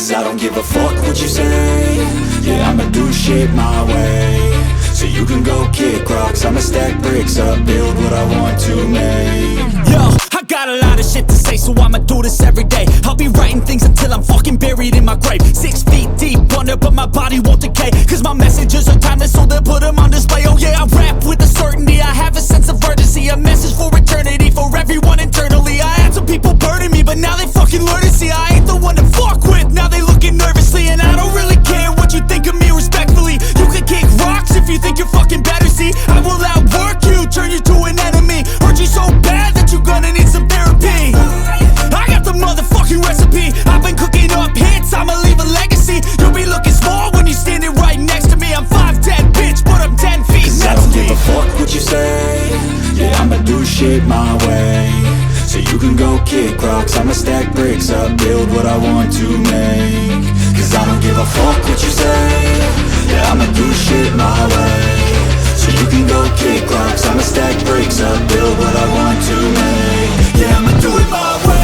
Cause I don't give a fuck what you say. Yeah, I'ma do shit my way. So you can go kick rocks, I'ma stack bricks up, build what I want to make. Yo, I got a lot of shit to say, so I'ma do this every day. I'll be writing things until I'm fucking buried in my grave. 6 feet deep under, but my body won't decay. Cause my messages are timeless, so they'll put them on display. Oh yeah, I rap with a certainty, I have a sense of urgency. A message for eternity, for everyone internally. I had some people burning me, but now they fucking learn to see I ain't the one to fuck with, now they looking nervously. And I don't really care what you think of me, respectfully. You can kick rocks if you think you're fucking better, see. I will outwork you, turn you to an enemy. Hurt you so bad that you're gonna need some therapy. I got the motherfucking recipe, I've been cooking up hits, I'ma leave a legacy. You'll be looking small when you're standing right next to me. I'm 5'10", bitch, but I'm 10 feet Cause next I don't to me. give a fuck what you say. Yeah, I'ma do shit my way. So you can go kick rocks, I'ma stack bricks up, build what I want to make. Cause I don't give a fuck what you say. Yeah, I'ma do shit my way. So you can go kick rocks, I'ma stack bricks up, build what I want to make. Yeah, I'ma do it my way.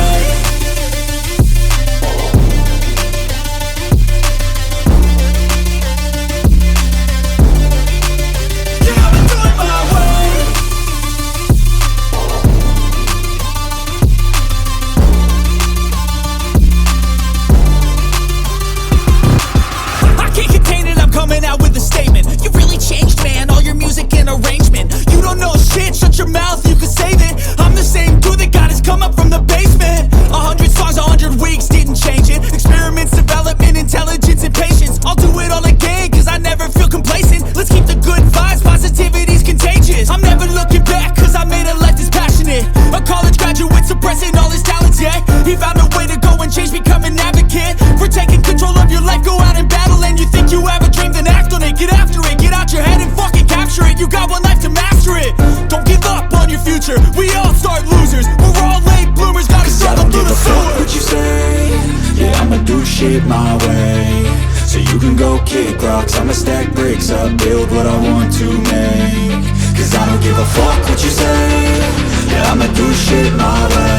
Coming out with a statement. You really changed, man, all your music and arrangement. You don't know shit, shut your mouth, you can save it. I'm the same dude that got his come up from the basement. 100 songs, 100 weeks, didn't change it. Experiments, development, intelligence, and patience. I'll do it all again, cause I never feel complacent. Let's keep the good vibes, positivity's contagious. I'm never looking back, cause I made a life that's passionate. A college graduate suppressing all his talents, yeah. He found a way to go and change, become an advocate. For taking control of your life, go out and battle. And you think you have a dream, then act on it. Get after it, get out your head and fucking capture it. You got one life to master it. Don't give up on your future, we all start losers. We're all late bloomers, gotta struggle through the sewer. What you say? Yeah, I'ma do shit my way. So you can go kick rocks, I'ma stack bricks up, build what I want to make. Cause I don't give a fuck what you say. Yeah, I'ma do shit my way.